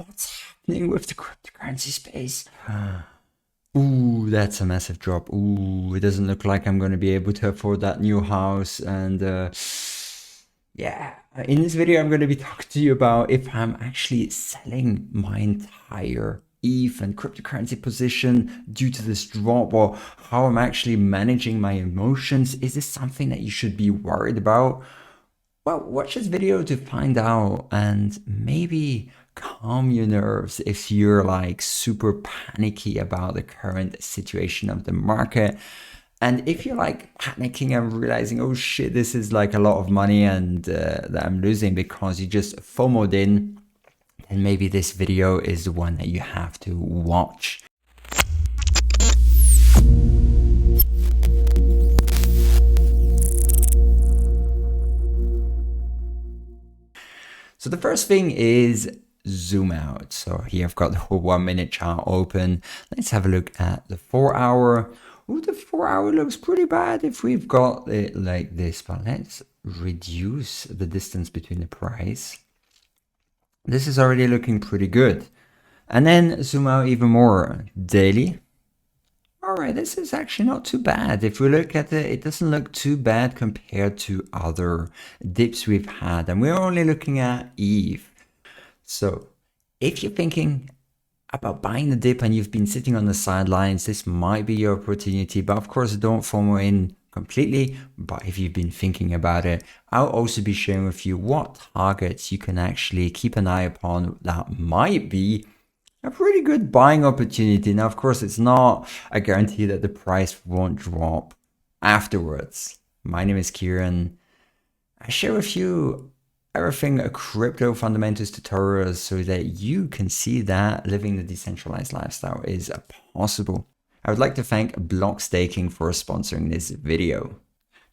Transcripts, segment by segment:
What's happening with the cryptocurrency space? Ooh, that's a massive drop. Ooh, it doesn't look like I'm going to be able to afford that new house. And yeah, in this video, I'm going to be talking to you about if I'm actually selling my entire ETH and cryptocurrency position due to this drop, or how I'm actually managing my emotions. Is this something that you should be worried about? Well, watch this video to find out and maybe calm your nerves if you're like super panicky about the current situation of the market. And if you're like panicking and realizing, oh shit, this is like a lot of money and that I'm losing because you just FOMO'd in, then maybe this video is the one that you have to watch. So the first thing is zoom out. So here I've got the whole 1 minute chart open. Let's have a look at the 4 hour. Oh, the 4 hour looks pretty bad if we've got it like this, but let's reduce the distance between the price. This is already looking pretty good. And then zoom out even more. Daily. All right, this is actually not too bad. If we look at it doesn't look too bad compared to other dips we've had. And we're only looking at ETH. So if you're thinking about buying the dip and you've been sitting on the sidelines, this might be your opportunity. But of course, don't FOMO in completely. But if you've been thinking about it, I'll also be sharing with you what targets you can actually keep an eye upon that might be a pretty good buying opportunity. Now, of course, it's not a guarantee that the price won't drop afterwards. My name is Kieran. I share with you everything crypto fundamentals tutorials so that you can see that living the decentralized lifestyle is possible. I would like to thank bloxstaking for sponsoring this video.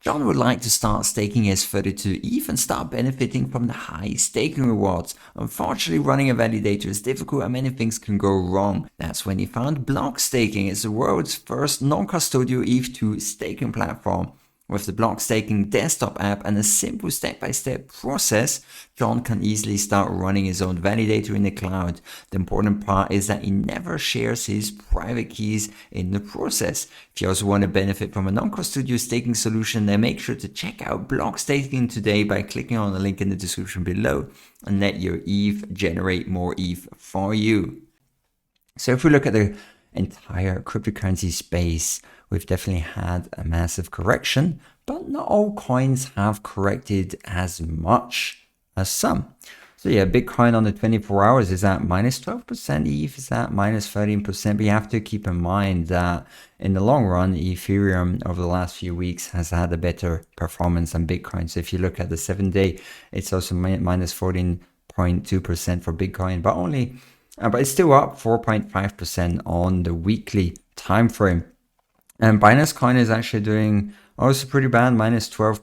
John would like to start staking his 32 ETH and start benefiting from the high staking rewards. Unfortunately, running a validator is difficult and many things can go wrong. That's when he found bloxstaking. It's the world's first non-custodial ETH2 staking platform. With the bloxstaking desktop app and a simple step-by-step process, John can easily start running his own validator in the cloud. The important part is that he never shares his private keys in the process. If you also want to benefit from a non-custodial staking solution, then make sure to check out bloxstaking today by clicking on the link in the description below and let your ETH generate more ETH for you. So if we look at the entire cryptocurrency space, we've definitely had a massive correction, but not all coins have corrected as much as some. So yeah, Bitcoin on the 24 hours is at minus 12%, ETH is at minus 13%, but you have to keep in mind that in the long run, Ethereum over the last few weeks has had a better performance than Bitcoin. So if you look at the 7-day, it's also minus 14.2% for Bitcoin, but it's still up 4.5% on the weekly time frame. And Binance Coin is actually doing also pretty bad, minus 12%,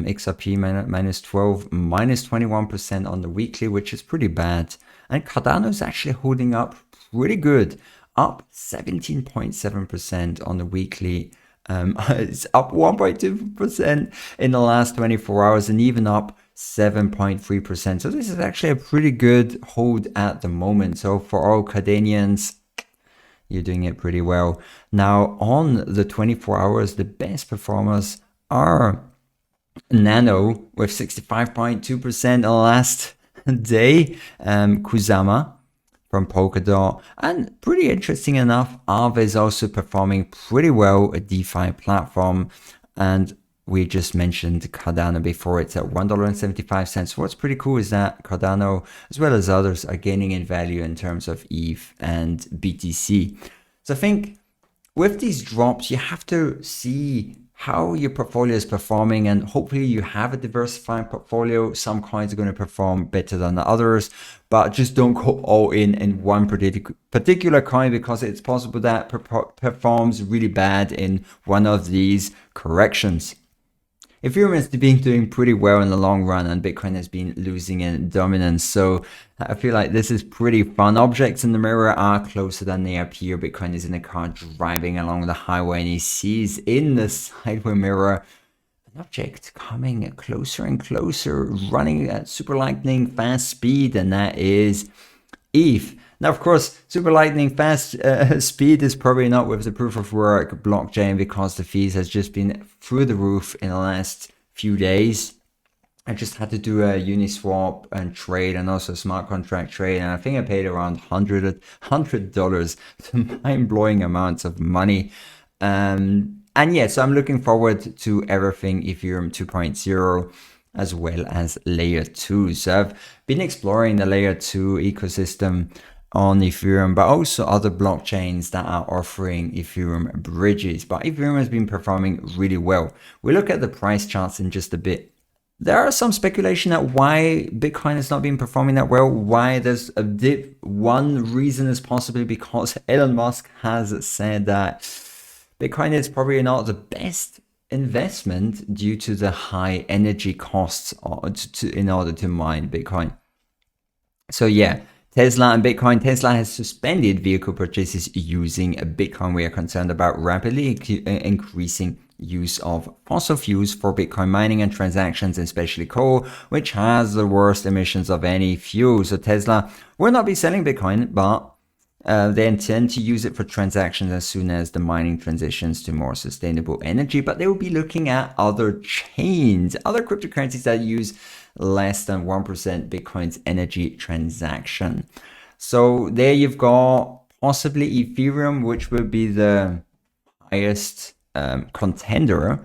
XRP minus 12, minus 21% on the weekly, which is pretty bad. And Cardano is actually holding up pretty good, up 17.7% on the weekly. It's up 1.2% in the last 24 hours and even up 7.3%. So this is actually a pretty good hold at the moment. So for all Cardanians, you're doing it pretty well. Now, on the 24 hours, the best performers are Nano with 65.2% the last day, Kusama from Polkadot, and pretty interesting enough, Aave is also performing pretty well, a DeFi platform, and we just mentioned Cardano before. It's at $1.75. What's pretty cool is that Cardano, as well as others, are gaining in value in terms of ETH and BTC. So I think with these drops, you have to see how your portfolio is performing, and hopefully you have a diversified portfolio. Some coins are going to perform better than the others, but just don't go all in one particular coin, because it's possible that performs really bad in one of these corrections. Ethereum has been doing pretty well in the long run, and Bitcoin has been losing in dominance. So I feel like this is pretty fun. Objects in the mirror are closer than they appear. Bitcoin is in a car driving along the highway, and he sees in the sideway mirror an object coming closer and closer, running at super lightning fast speed, and that is ETH. Now, of course, super lightning fast speed is probably not with the proof of work blockchain because the fees has just been through the roof in the last few days. I just had to do a Uniswap and trade and also smart contract trade. And I think I paid around $100, mind-blowing amounts of money. And yeah, so I'm looking forward to everything Ethereum 2.0 as well as layer 2. So I've been exploring the layer 2 ecosystem on Ethereum, but also other blockchains that are offering Ethereum bridges. But Ethereum has been performing really well. We look at the price charts in just a bit. There are some speculation that why Bitcoin has not been performing that well, why there's a dip. One reason is possibly because Elon Musk has said that Bitcoin is probably not the best investment due to the high energy costs in order to mine Bitcoin. So yeah, Tesla and Bitcoin. Tesla has suspended vehicle purchases using Bitcoin. We are concerned about rapidly increasing use of fossil fuels for Bitcoin mining and transactions, especially coal, which has the worst emissions of any fuel. So Tesla will not be selling Bitcoin, but they intend to use it for transactions as soon as the mining transitions to more sustainable energy. But they will be looking at other chains, other cryptocurrencies that use less than 1% Bitcoin's energy transaction. So there you've got possibly Ethereum, which will be the highest contender.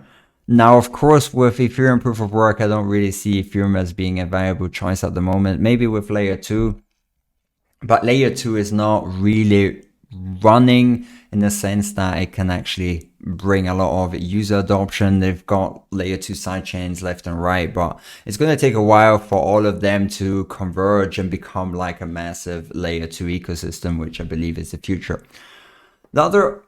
Now, of course, with Ethereum proof of work, I don't really see Ethereum as being a viable choice at the moment. Maybe with layer 2, but layer 2 is not really running in the sense that it can actually bring a lot of user adoption. They've got layer 2 sidechains left and right, but it's going to take a while for all of them to converge and become like a massive layer 2 ecosystem, which I believe is the future. The other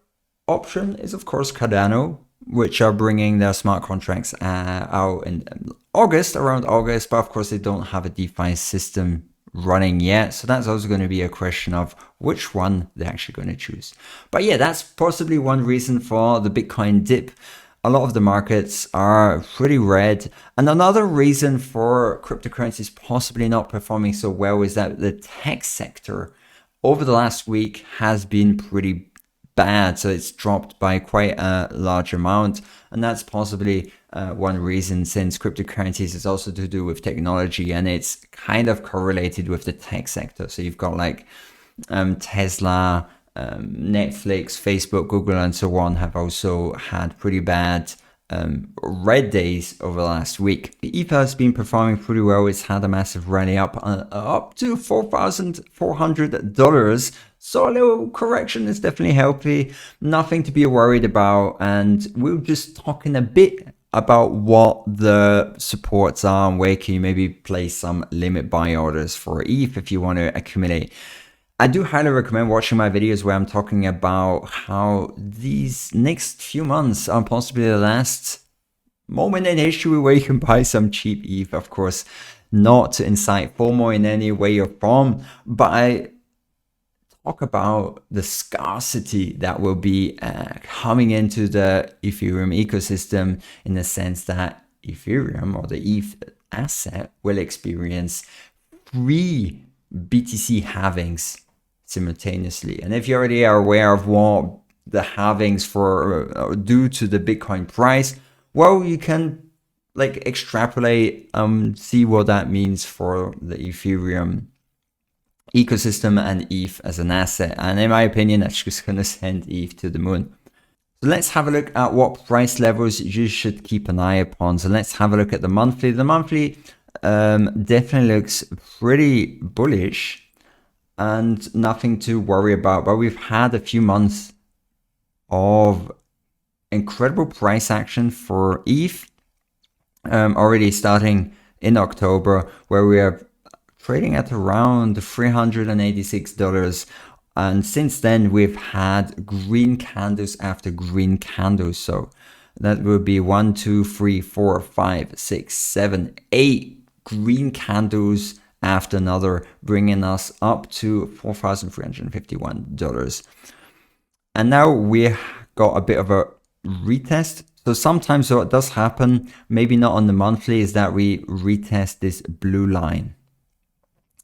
option is, of course, Cardano, which are bringing their smart contracts out in August, around August, but of course they don't have a DeFi system running yet. So that's also going to be a question of which one they're actually going to choose. But yeah, that's possibly one reason for the Bitcoin dip. A lot of the markets are pretty red. And another reason for cryptocurrencies possibly not performing so well is that the tech sector over the last week has been pretty bad. So it's dropped by quite a large amount. And that's possibly one reason, since cryptocurrencies is also to do with technology and it's kind of correlated with the tech sector. So you've got like Tesla, Netflix, Facebook, Google, and so on have also had pretty bad red days over the last week. The ETH has been performing pretty well. It's had a massive rally up to $4,400. So a little correction is definitely healthy. Nothing to be worried about. And we'll just talk in a bit about what the supports are and where can you maybe place some limit buy orders for ETH if you want to accumulate. I do highly recommend watching my videos where I'm talking about how these next few months are possibly the last moment in history where you can buy some cheap ETH. Of course, not to incite FOMO in any way or form, but I talk about the scarcity that will be coming into the Ethereum ecosystem, in the sense that Ethereum, or the ETH asset, will experience 3 BTC halvings simultaneously. And if you already are aware of what the halvings for due to the Bitcoin price, well, you can like extrapolate, see what that means for the Ethereum ecosystem and ETH as an asset. And in my opinion, that's just going to send ETH to the moon. So let's have a look at what price levels you should keep an eye upon. So let's have a look at the monthly. The monthly definitely looks pretty bullish and nothing to worry about. But we've had a few months of incredible price action for ETH, already starting in October, where we are trading at around $386. And since then, we've had green candles after green candles. So that will be 1, 2, 3, 4, 5, 6, 7, 8 green candles after another, bringing us up to $4,351. And now we got a bit of a retest. So sometimes what does happen, maybe not on the monthly, is that we retest this blue line.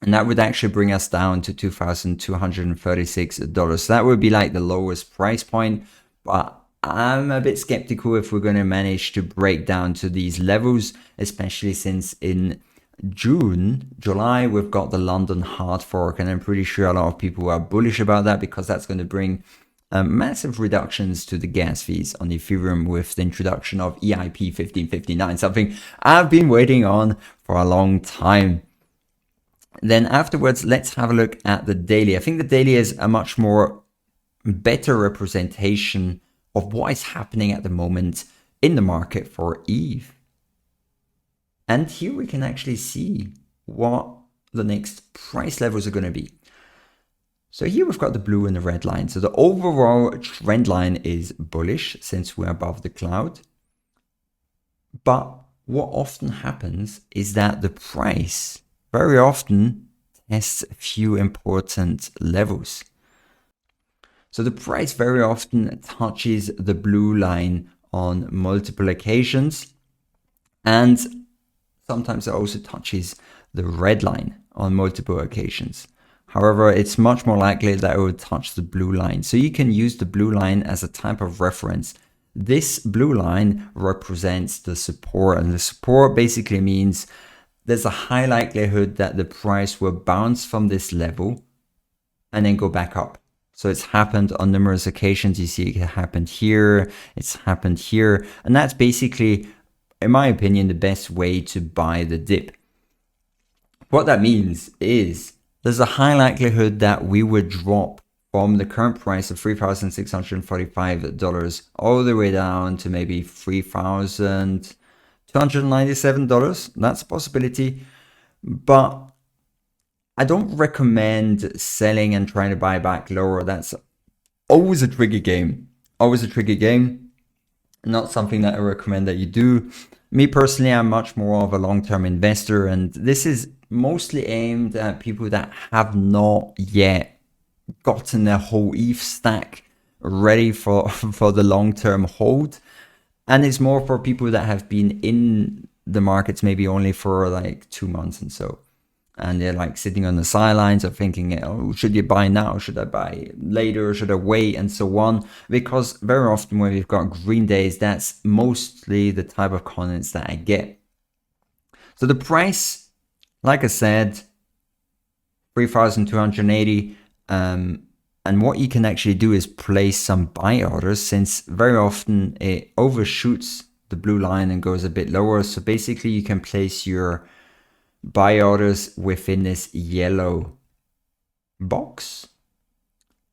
And that would actually bring us down to $2,236. So that would be like the lowest price point. But I'm a bit skeptical if we're going to manage to break down to these levels, especially since in July, we've got the London hard fork. And I'm pretty sure a lot of people are bullish about that because that's going to bring massive reductions to the gas fees on Ethereum with the introduction of EIP 1559, something I've been waiting on for a long time. Then afterwards, let's have a look at the daily. I think the daily is a much more better representation of what is happening at the moment in the market for ETH. And here we can actually see what the next price levels are going to be. So here we've got the blue and the red line. So the overall trend line is bullish since we're above the cloud. But what often happens is that the price very often tests a few important levels. So the price very often touches the blue line on multiple occasions, and sometimes it also touches the red line on multiple occasions. However, it's much more likely that it will touch the blue line. So you can use the blue line as a type of reference. This blue line represents the support, and the support basically means there's a high likelihood that the price will bounce from this level and then go back up. So it's happened on numerous occasions. You see it happened here, it's happened here. And that's basically, in my opinion, the best way to buy the dip. What that means is there's a high likelihood that we would drop from the current price of $3,645 all the way down to maybe $3,297. That's a possibility, but I don't recommend selling and trying to buy back lower. That's always a tricky game. Always a tricky game. Not something that I recommend that you do. Me personally, I'm much more of a long-term investor, and this is mostly aimed at people that have not yet gotten their whole ETH stack ready for the long-term hold. And it's more for people that have been in the markets maybe only for like 2 months and so. And they're like sitting on the sidelines of thinking, oh, should you buy now? Should I buy later? Should I wait? And so on. Because very often when we've got green days, that's mostly the type of comments that I get. So the price, like I said, 3,280. And what you can actually do is place some buy orders, since very often it overshoots the blue line and goes a bit lower. So basically you can place your buy orders within this yellow box.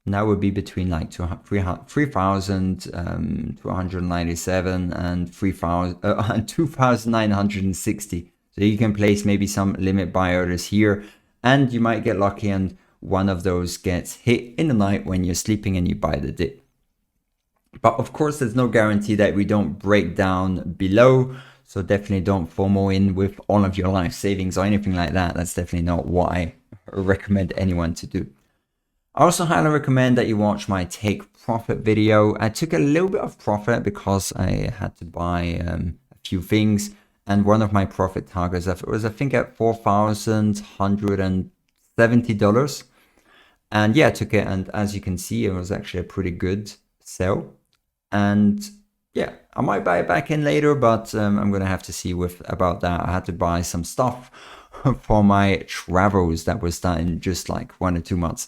And that would be between like 3,297 and 2,960. So you can place maybe some limit buy orders here, and you might get lucky and one of those gets hit in the night when you're sleeping and you buy the dip. But of course, there's no guarantee that we don't break down below. So definitely don't FOMO in with all of your life savings or anything like that. That's definitely not what I recommend anyone to do. I also highly recommend that you watch my take profit video. I took a little bit of profit because I had to buy a few things. And one of my profit targets was, I think, at $4,170. And yeah, I took it. And as you can see, it was actually a pretty good sell. And yeah, I might buy it back in later, but I'm going to have to see about that. I had to buy some stuff for my travels that was done in just like 1 or 2 months.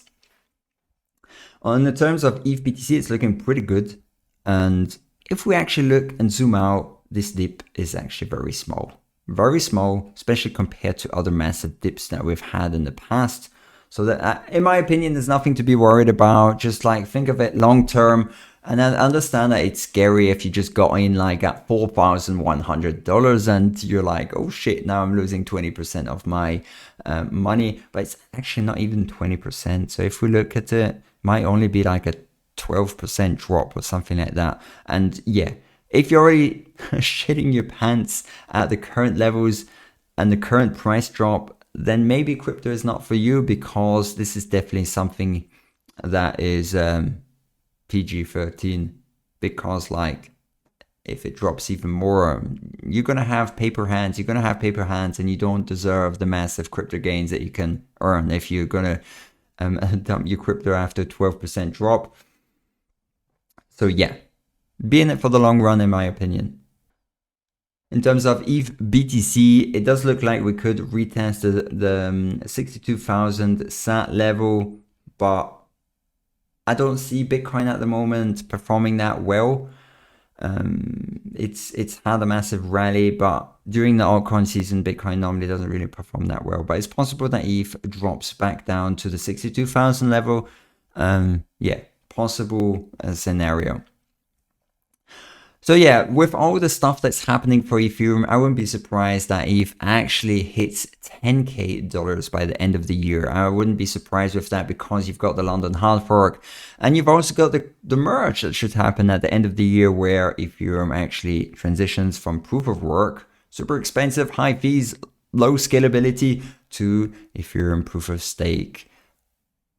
On the terms of ETH BTC, it's looking pretty good. And if we actually look and zoom out, this dip is actually very small, especially compared to other massive dips that we've had in the past. So that, in my opinion, there's nothing to be worried about. Just like think of it long term. And I understand that it's scary if you just got in like at $4,100 and you're like, oh shit, now I'm losing 20% of my money. But it's actually not even 20%. So if we look at it, it might only be like a 12% drop or something like that. And yeah, if you're already shitting your pants at the current levels and the current price drop, then maybe crypto is not for you, because this is definitely something that is PG-13, because like if it drops even more, you're going to have paper hands. You're going to have paper hands, and you don't deserve the massive crypto gains that you can earn if you're going to dump your crypto after 12% drop. So yeah, be in it for the long run, in my opinion. In terms of ETH BTC, it does look like we could retest the 62,000 SAT level, but I don't see Bitcoin at the moment performing that well. It's had a massive rally, but during the altcoin season, Bitcoin normally doesn't really perform that well. But it's possible that ETH drops back down to the 62,000 level. Yeah, possible scenario. So yeah, with all the stuff that's happening for Ethereum, I wouldn't be surprised that ETH actually hits $10K by the end of the year. I wouldn't be surprised with that because you've got the London hard fork, and you've also got the merge that should happen at the end of the year, where Ethereum actually transitions from proof of work, super expensive, high fees, low scalability, to Ethereum proof of stake,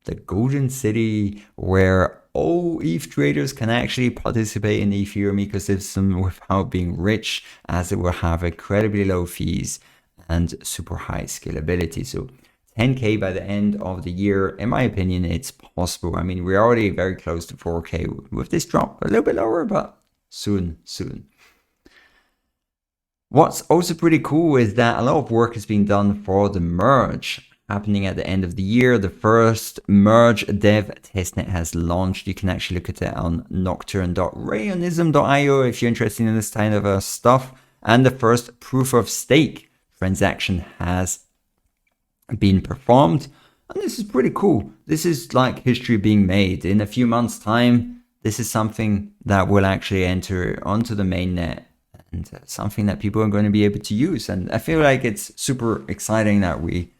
the golden city where all ETH traders can actually participate in the Ethereum ecosystem without being rich, as it will have incredibly low fees and super high scalability. So 10K by the end of the year, in my opinion, it's possible. I mean, we're already very close to 4K with this drop, a little bit lower, but soon. What's also pretty cool is that a lot of work is being done for the merge happening at the end of the year. The first Merge Dev-Testnet has launched. You can actually look at it on nocturne.rayonism.io if you're interested in this kind of stuff. And the first proof of stake transaction has been performed. And this is pretty cool. This is like history being made. In a few months' time, this is something that will actually enter onto the mainnet, and something that people are going to be able to use. And I feel like it's super exciting that we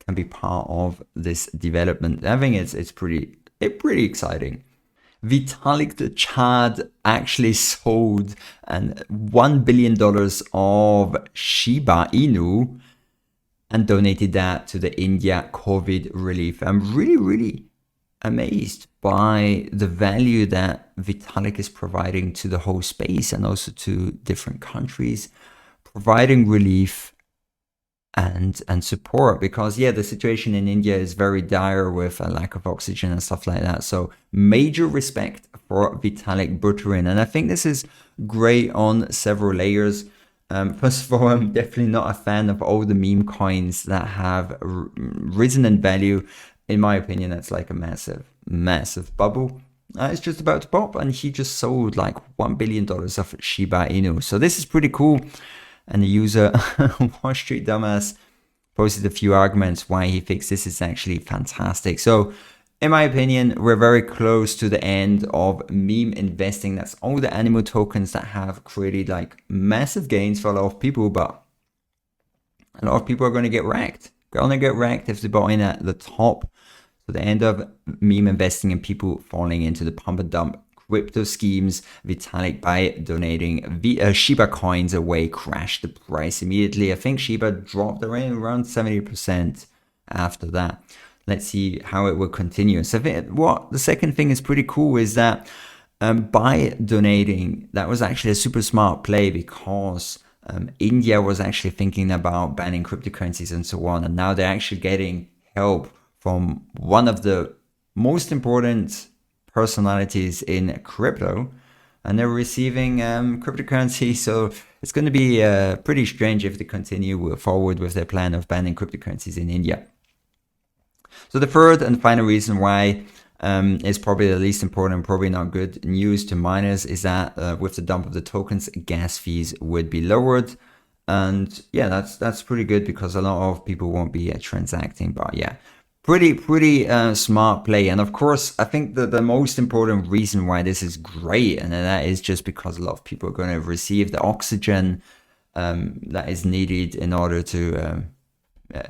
can be part of this development. I think it's pretty exciting. Vitalik the Chad actually sold $1 billion of Shiba Inu and donated that to the India COVID relief. I'm really amazed by the value that Vitalik is providing to the whole space and also to different countries, providing relief and support, because yeah, the situation in India is very dire with a lack of oxygen and stuff like that. So major respect for Vitalik Buterin, and I think this is great on several layers. First of all, I'm definitely not a fan of all the meme coins that have risen in value. In my opinion, that's like a massive bubble. It's just about to pop, and he just sold like $1 billion of Shiba Inu. So this is pretty cool. And the user, Wall Street Dumbass, posted a few arguments why he thinks this is actually fantastic. So in my opinion, we're very close to the end of meme investing. That's all the animal tokens that have created like massive gains for a lot of people, but a lot of people are going to get wrecked. Going to get wrecked if they bought in at the top. So the end of meme investing and people falling into the pump and dump crypto schemes. Vitalik, by donating Shiba coins away, crashed the price immediately. I think Shiba dropped around 70% after that. Let's see how it will continue. So what the second thing is pretty cool is that by donating, that was actually a super smart play, because India was actually thinking about banning cryptocurrencies and so on, and now they're actually getting help from one of the most important personalities in crypto, and they're receiving cryptocurrency. So it's going to be pretty strange if they continue forward with their plan of banning cryptocurrencies in India. So the third and final reason why is probably the least important, probably not good news to miners, is that with the dump of the tokens, gas fees would be lowered. And yeah, that's pretty good, because a lot of people won't be transacting. But yeah, pretty smart play. And of course, I think that the most important reason why this is great, and that is just because a lot of people are going to receive the oxygen that is needed in order to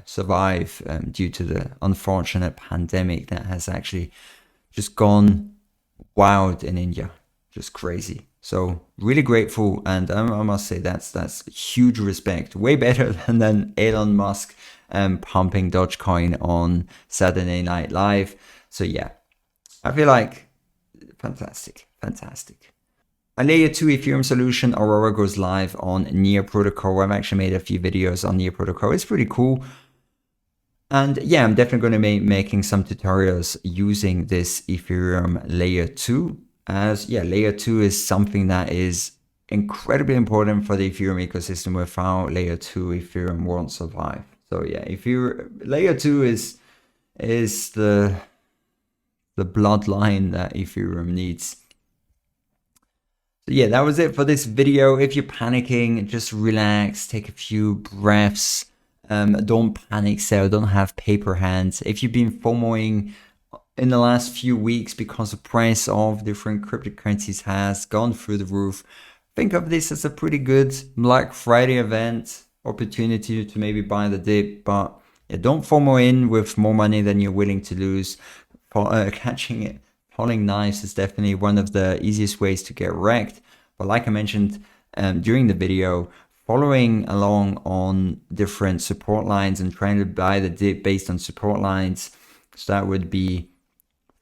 survive due to the unfortunate pandemic that has actually just gone wild in India, just crazy. So really grateful, and I must say that's huge respect, way better than Elon Musk pumping Dogecoin on Saturday Night Live. So yeah, I feel like fantastic. a layer 2 Ethereum solution, Aurora, goes live on Near Protocol. I've actually made a few videos on Near Protocol. It's pretty cool. And yeah, I'm definitely going to be making some tutorials using this Ethereum layer 2, as yeah, layer 2 is something that is incredibly important for the Ethereum ecosystem. Without layer 2, Ethereum won't survive. So yeah, layer 2 is the bloodline that Ethereum needs. So yeah, that was it for this video. If you're panicking, just relax, take a few breaths. Don't panic sell, don't have paper hands. If you've been FOMOing in the last few weeks because the price of different cryptocurrencies has gone through the roof, think of this as a pretty good Black Friday event opportunity to maybe buy the dip. But yeah, don't FOMO in with more money than you're willing to lose. Catching it, falling knives is definitely one of the easiest ways to get wrecked. But like I mentioned during the video, following along on different support lines and trying to buy the dip based on support lines, so that would be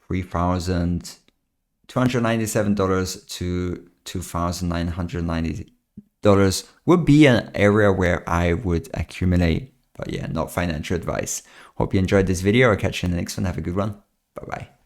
$3,297 to $2,990 would be an area where I would accumulate. But yeah, not financial advice. Hope you enjoyed this video. I'll catch you in the next one. Have a good one. Bye-bye.